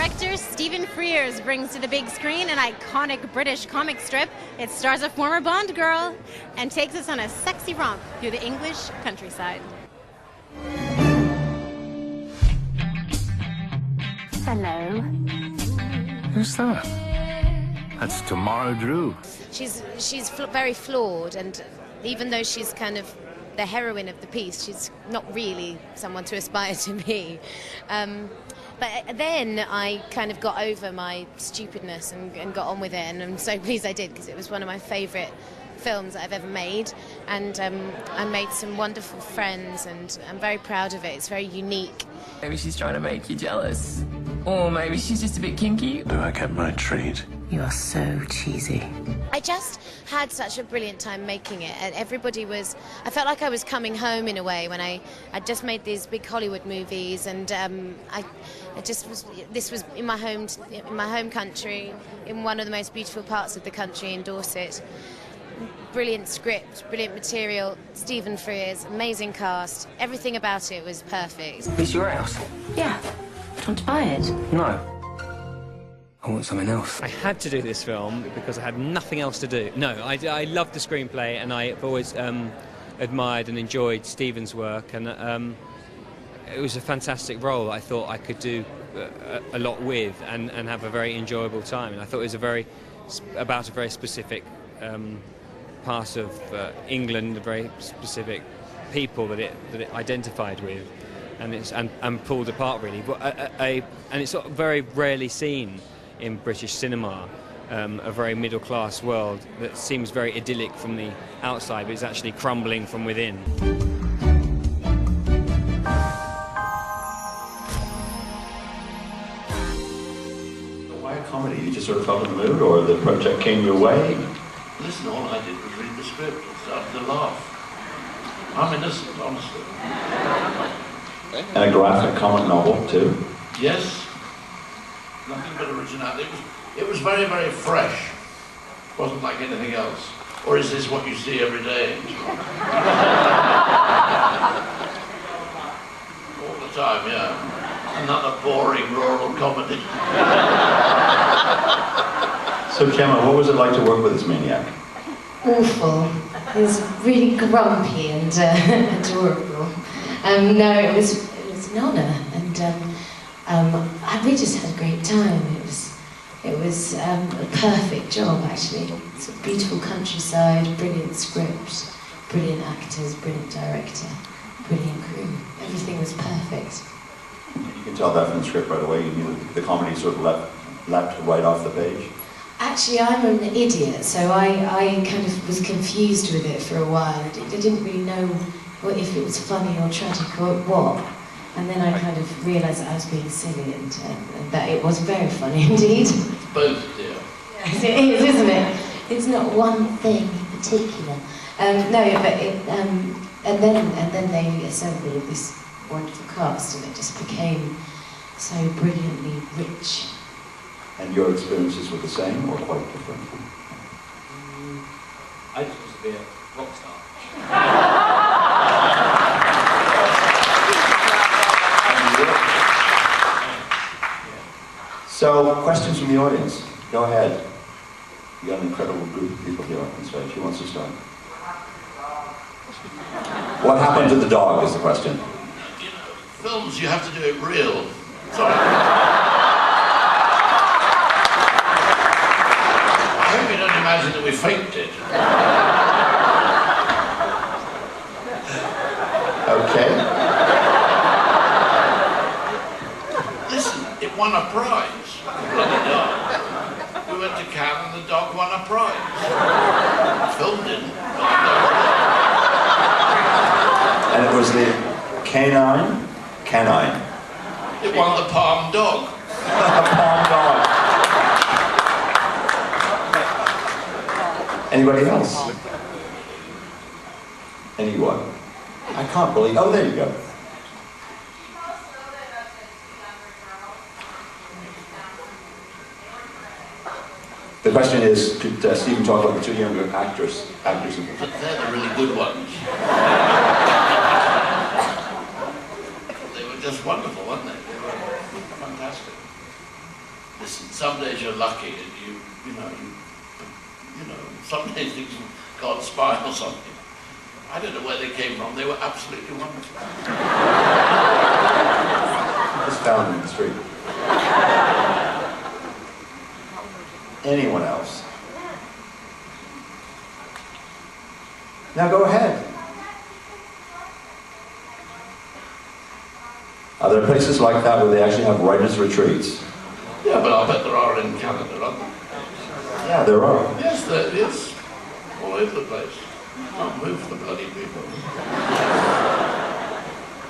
director Stephen Frears brings to the big screen an iconic British comic strip. It stars a former Bond girl and takes us on a sexy romp through the English countryside. Hello. Who's that? That's Tamara Drew. She's very flawed, and even though she's kind of the heroine of the piece, she's not really someone to aspire to be. But then I kind of got over my stupidness and got on with it, and I'm so pleased I did, because it was one of my favourite films that I've ever made, and I made some wonderful friends, and I'm very proud of it. It's very unique. Maybe she's trying to make you jealous. Or maybe she's just a bit kinky. Do I get my treat? You are so cheesy. I just had such a brilliant time making it, and everybody was... I felt like I was coming home in a way when I just made these big Hollywood movies, and this was in my home country, in one of the most beautiful parts of the country, in Dorset. Brilliant script, brilliant material, Stephen Frears, amazing cast. Everything about it was perfect. It's your house? Yeah. Do you want to buy it? No. I want something else. I had to do this film because I had nothing else to do. No, I loved the screenplay, and I've always admired and enjoyed Stephen's work, and it was a fantastic role that I thought I could do a lot with and have a very enjoyable time. And I thought it was about a very specific part of England, a very specific people that it identified with, and pulled apart really. But and it's sort of very rarely seen in British cinema, a very middle-class world that seems very idyllic from the outside, but is actually crumbling from within. Why a comedy? You just sort of felt in the mood, or the project came your way? Listen, all I did was read the script and started to laugh. I'm innocent, honestly. And a graphic comic novel, too? Yes. Nothing but originality. It was very, very fresh. It wasn't like anything else. Or is this what you see every day? All the time, yeah. Another boring rural comedy. So, Gemma, what was it like to work with this maniac? Awful. He was really grumpy and adorable. No, it was an honour, and we just had a great time. It was a perfect job, actually. It's a beautiful countryside, brilliant script, brilliant actors, brilliant director, brilliant crew. Everything was perfect. You can tell that from the script right away. You knew the comedy sort of leapt right off the page. Actually, I'm an idiot, so I kind of was confused with it for a while. I didn't really know if it was funny or tragic or what. And then I kind of realised that I was being silly, and that it was very funny indeed. Both, dear. Yes, it is, isn't it? It's not one thing in particular. No, but and then they assembled this wonderful cast, and it just became so brilliantly rich. And your experiences were the same or quite different? I just wanted to be a rock star. So, questions from the audience. Go ahead. You got an incredible group of people here on stage. Who wants to start? What happened to the dog is the question. You know, films, you have to do it real. Sorry. I hope you don't imagine that we faked it. Okay. Listen, it won a prize. Bloody dog. We went to Cannes and the dog won a prize. The film didn't. And it was the canine? Canine. It won the palm dog. The palm dog. Anybody else? Anyone? I can't believe... Oh, there you go. The question is, could Stephen talk about the two younger actors? But they're the really good ones. They were just wonderful, weren't they? They were fantastic. listen, some days you're lucky and you know, some days things God spy or something. I don't know where they came from. They were absolutely wonderful. Just found them in the street. Anyone else? Now go ahead. Are there places like that where they actually have writers' retreats? Yeah, but I bet there are in Canada, aren't there? Yeah, there are. Yes, there is. All over the place. Can't move for the bloody people.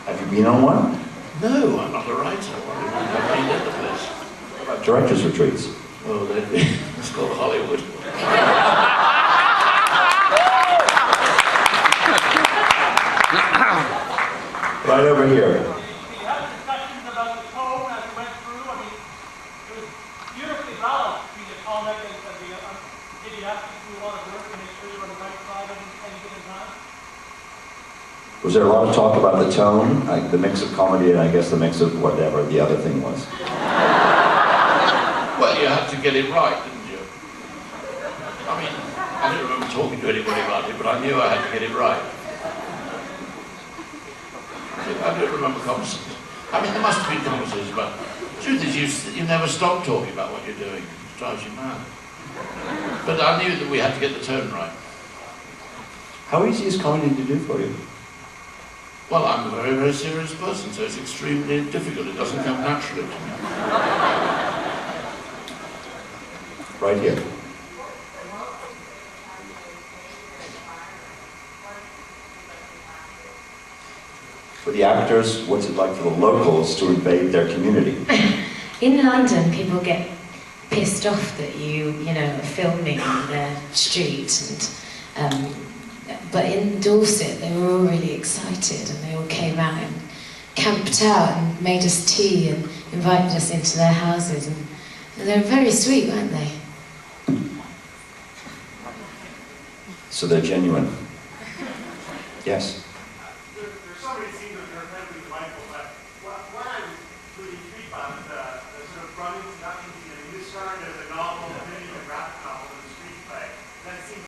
Have you been on one? No, I'm not a writer. I've been in the place. What about directors' retreats? Oh, it's called Hollywood. Right over here. We had discussions about the tone as we went through. I mean, it was beautifully balanced between the comic and the idiotic through a lot of work to make sure you were on the right side at any given time. Was there a lot of talk about the tone, like the mix of comedy and I guess the mix of whatever the other thing was? Well, you had to get it right, didn't you? I mean, I don't remember talking to anybody about it, but I knew I had to get it right. I don't remember conversations. I mean, there must have been conversations, but the truth is you never stop talking about what you're doing. It drives you mad. But I knew that we had to get the tone right. How easy is comedy to do for you? Well, I'm a very, very serious person, so it's extremely difficult. It doesn't come naturally to me. Right here. For the actors, what's it like for the locals to invade their community? In London, people get pissed off that you know, are filming on their street, and but in Dorset, they were all really excited, and they all came out and camped out and made us tea and invited us into their houses, and they were very sweet, weren't they? So they're genuine. Yes. There's so many scenes that are incredibly delightful, but what I was really intrigued by was the sort of run introduction scene. I mean, this started as a novel.